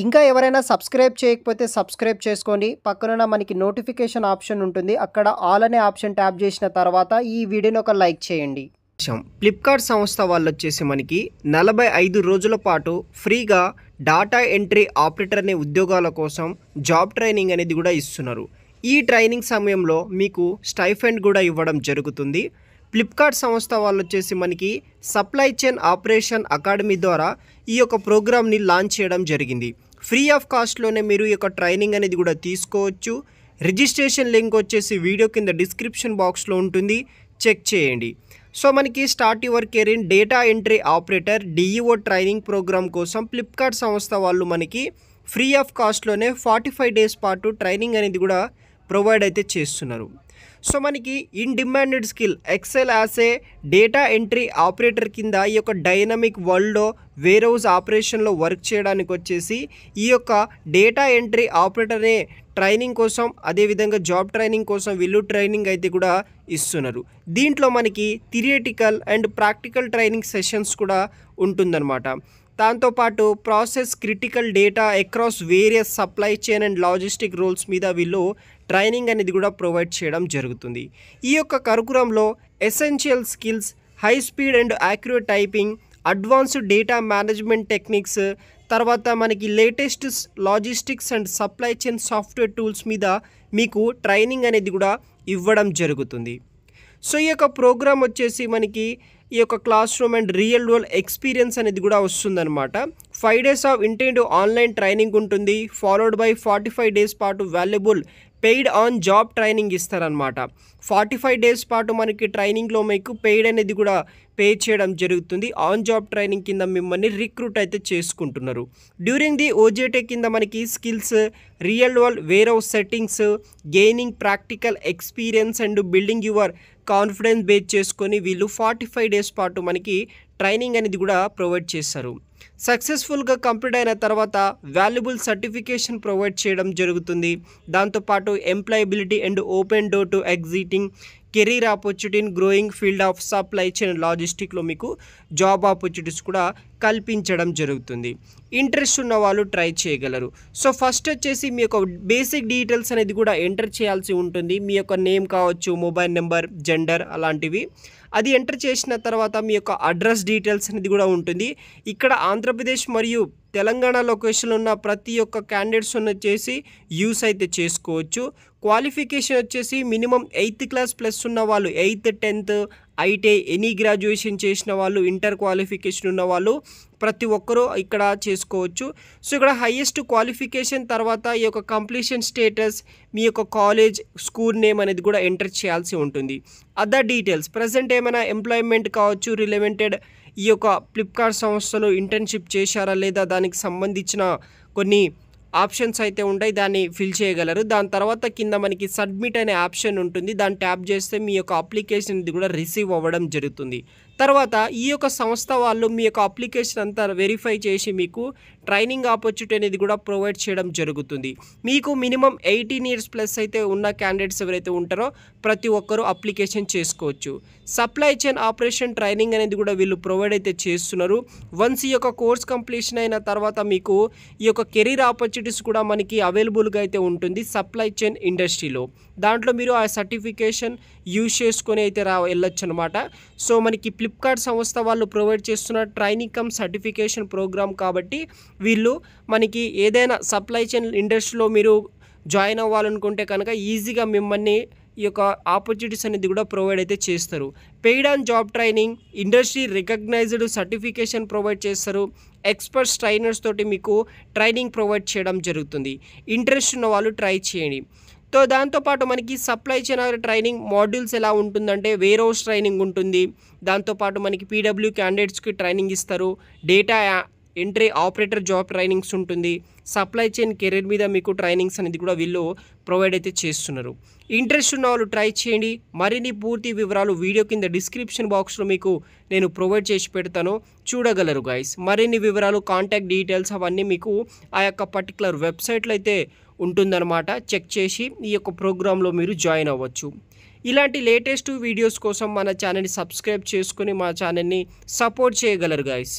ఇంకా ఎవరైనా సబ్స్క్రైబ్ చేయకపోతే సబ్స్క్రైబ్ చేసుకోండి. పక్కనున్న మనకి నోటిఫికేషన్ ఆప్షన్ ఉంటుంది. అక్కడ ఆల్ అనే ఆప్షన్ ట్యాప్ చేసిన తర్వాత ఈ వీడియోని ఒక లైక్ చేయండి. ఫ్లిప్కార్ట్ సంస్థ వాళ్ళు వచ్చేసి మనకి 45 రోజుల పాటు ఫ్రీగా డాటా ఎంట్రీ ఆపరేటర్ అనే ఉద్యోగాల కోసం జాబ్ ట్రైనింగ్ అనేది కూడా ఇస్తున్నారు. ఈ ట్రైనింగ్ సమయంలో మీకు స్టైఫండ్ కూడా ఇవ్వడం జరుగుతుంది. ఫ్లిప్కార్ట్ సంస్థ వాళ్ళు వచ్చేసి మనకి సప్లై చైన్ ఆపరేషన్ అకాడమీ ద్వారా ఈ యొక్క ప్రోగ్రామ్ని లాంచ్ చేయడం జరిగింది. ఫ్రీ ఆఫ్ కాస్ట్లోనే మీరు ఈ యొక్క ట్రైనింగ్ అనేది కూడా తీసుకోవచ్చు. రిజిస్ట్రేషన్ లింక్ వచ్చేసి వీడియో కింద డిస్క్రిప్షన్ బాక్స్లో ఉంటుంది, చెక్ చేయండి. సో మనకి start your career in data entry operator DEO training program కోసం ఫ్లిప్కార్ట్ సంస్థ వాళ్ళు మనకి ఫ్రీ ఆఫ్ కాస్ట్లోనే 45 డేస్ పాటు ట్రైనింగ్ అనేది కూడా ప్రొవైడ్ అయితే చేస్తున్నారు. సో మనకి in demanded skill Excel as a data entry operator కింద ఈ యొక్క డైనమిక్ వరల్డ్లో వేర్ హౌస్ ఆపరేషన్లో వర్క్ చేయడానికి వచ్చేసి ఈ యొక్క డేటా ఎంట్రీ ఆపరేటర్నే ట్రైనింగ్ కోసం, అదేవిధంగా జాబ్ ట్రైనింగ్ కోసం వీళ్ళు ట్రైనింగ్ అయితే కూడా ఇస్తున్నారు. దీంట్లో మనకి theoretical and practical training sessions కూడా ఉంటుందన్నమాట. దాంతోపాటు process critical data across various supply chain and logistic roles మీద వీళ్ళు ట్రైనింగ్ అనేది కూడా ప్రొవైడ్ చేయడం జరుగుతుంది. ఈ యొక్క కరికులంలో essential skills, high speed and accurate typing, advanced data management techniques, తర్వాత మనకి latest logistics and supply chain software tools మీద మీకు ట్రైనింగ్ అనేది కూడా ఇవ్వడం జరుగుతుంది. సో ఈ యొక్క ప్రోగ్రామ్ వచ్చేసి మనకి ఈ యొక్క class room and real world experience అనేది కూడా వస్తుందన్నమాట. 5 days of intensive online training ఉంటుంది, ఫాలోడ్ బై 45 days పాటు valuable paid on job training ఇస్తారనమాట. 45 days పాటు మనకి ట్రైనింగ్లో మీకు పెయిడ్ అనేది కూడా పే చేయడం జరుగుతుంది. ఆన్ జాబ్ ట్రైనింగ్ కింద మిమ్మల్ని రిక్రూట్ అయితే చేసుకుంటున్నారు. డ్యూరింగ్ ది ఓజేటే కింద మనకి skills, real world where house settings, gaining practical experience and building your confidence base చేసుకొని వీళ్ళు 45 days పాటు మనకి ట్రైనింగ్ అనేది కూడా ప్రొవైడ్ చేస్తారు. సక్సెస్ఫుల్గా కంప్లీట్ అయిన తర్వాత వాల్యుబుల్ సర్టిఫికేషన్ ప్రొవైడ్ చేయడం జరుగుతుంది. దాంతోపాటు employability and open door to exciting career opportunity in growing field of supply chain లాజిస్టిక్లో మీకు జాబ్ ఆపర్చునిటీస్ కూడా కల్పించడం జరుగుతుంది. ఇంట్రెస్ట్ ఉన్న వాళ్ళు ట్రై చేయగలరు. సో ఫస్ట్ వచ్చేసి మీ యొక్క బేసిక్ డీటెయిల్స్ అనేది కూడా ఎంటర్ చేయాల్సి ఉంటుంది. మీ యొక్క నేమ్ కావచ్చు, మొబైల్ నెంబర్, జెండర్ అలాంటివి. అది ఎంటర్ చేసిన తర్వాత మీ యొక్క అడ్రస్ డీటెయిల్స్ అనేది కూడా ఉంటుంది. ఇక్కడ ఆంధ్రప్రదేశ్ మరియు తెలంగాణ లొకేషన్లో ఉన్న ప్రతి ఒక్క క్యాండిడేట్స్ వచ్చేసి యూస్ అయితే చేసుకోవచ్చు. క్వాలిఫికేషన్ వచ్చేసి మినిమం 8th class ప్లస్ ఉన్న వాళ్ళు, 8th, 10th, ITI, any graduation చేసిన వాళ్ళు, ఇంటర్ క్వాలిఫికేషన్ ఉన్న వాళ్ళు ప్రతి ఒక్కరూ ఇక్కడ చేసుకోవచ్చు. సో ఇక్కడ హైయెస్ట్ క్వాలిఫికేషన్ తర్వాత ఈ యొక్క కంప్లీషన్ స్టేటస్, మీ యొక్క కాలేజ్, స్కూల్ నేమ్ అనేది కూడా ఎంటర్ చేయాల్సి ఉంటుంది. అదర్ డీటెయిల్స్ ప్రజెంట్ ఏమైనా ఎంప్లాయ్మెంట్ కావచ్చు, రిలవెంటెడ్ ఈ యొక్క ఫ్లిప్కార్ట్ సంస్థలో ఇంటర్న్షిప్ చేశారా లేదా దానికి సంబంధించిన కొన్ని ఆప్షన్స్ అయితే ఉంటాయి, దాన్ని ఫిల్ చేయగలరు. దాని తర్వాత కింద మనకి సబ్మిట్ అనే ఆప్షన్ ఉంటుంది, దాన్ని ట్యాప్ చేస్తే మీ యొక్క అప్లికేషన్ ఇది కూడా రిసీవ్ అవ్వడం జరుగుతుంది. తర్వాత ఈ యొక్క సంస్థ వాళ్ళు మీ యొక్క అప్లికేషన్ అంతా వెరిఫై చేసి మీకు ట్రైనింగ్ ఆపర్చునిటీ అనేది కూడా ప్రొవైడ్ చేయడం జరుగుతుంది. మీకు మినిమం 18 years ప్లస్ అయితే ఉన్న క్యాండిడేట్స్ ఎవరైతే ఉంటారో ప్రతి ఒక్కరూ అప్లికేషన్ చేసుకోవచ్చు. సప్లై చైన్ ఆపరేషన్ ట్రైనింగ్ అనేది కూడా వీళ్ళు ప్రొవైడ్ అయితే చేస్తున్నారు. వన్స్ ఈ యొక్క కోర్స్ కంప్లీషన్ అయిన తర్వాత మీకు ఈ యొక్క కెరీర్ ఆపర్చునిటీస్ కూడా మనకి అవైలబుల్గా అయితే ఉంటుంది సప్లై చైన్ ఇండస్ట్రీలో. దాంట్లో మీరు ఆ సర్టిఫికేషన్ యూజ్ చేసుకొని అయితే వెళ్ళొచ్చు అనమాట. సో మనకి ఫ్లిప్కార్ట్ సంస్థ వాళ్ళు ప్రొవైడ్ చేస్తున్న ట్రైనింగ్ కమ్ సర్టిఫికేషన్ ప్రోగ్రామ్ కాబట్టి వీళ్ళు మనకి ఏదైనా సప్లై చైన్ ఇండస్ట్రీలో మీరు జాయిన్ అవ్వాలనుకుంటే కనుక ఈజీగా మిమ్మల్ని ఈ యొక్క ఆపర్చునిటీస్ అనేది కూడా ప్రొవైడ్ అయితే చేస్తారు. Paid on job training, industry recognised certification provide చేస్తారు. ఎక్స్పర్ట్స్ ట్రైనర్స్ తోటి మీకు ట్రైనింగ్ ప్రొవైడ్ చేయడం జరుగుతుంది. ఇంట్రెస్ట్ ఉన్న వాళ్ళు ట్రై చేయండి. సో దాంతోపాటు మనకి సప్లై చైన్ ట్రైనింగ్ మాడ్యూల్స్ ఎలా ఉంటుందంటే వేర్ హౌస్ ట్రైనింగ్ ఉంటుంది. దాంతోపాటు మనకి పీడబ్ల్యూ క్యాండిడేట్స్కి ట్రైనింగ్ ఇస్తారు. Data entry operator job trainings ఉంటుంది. సప్లై చైన్ కెరీర్ మీద మీకు ట్రైనింగ్స్ అనేది కూడా వీళ్ళు ప్రొవైడ్ అయితే చేస్తున్నారు. ఇంట్రెస్ట్ ఉన్న వాళ్ళు ట్రై చేయండి. మరిన్ని పూర్తి వివరాలు వీడియో కింద డిస్క్రిప్షన్ బాక్స్లో మీకు నేను ప్రొవైడ్ చేసి పెడతాను, చూడగలరు గైస్. మరిన్ని వివరాలు, కాంటాక్ట్ డీటెయిల్స్ అవన్నీ మీకు ఆ యొక్క పర్టికులర్ వెబ్సైట్లో అయితే ఉంటుందన్నమాట. చెక్ చేసి ఈ యొక్క ప్రోగ్రాంలో మీరు జాయిన్ అవ్వచ్చు. ఇలాంటి లేటెస్ట్ వీడియోస్ కోసం మన ఛానల్ని సబ్స్క్రైబ్ చేసుకొని మా ఛానల్ని సపోర్ట్ చేయగలరు గైస్.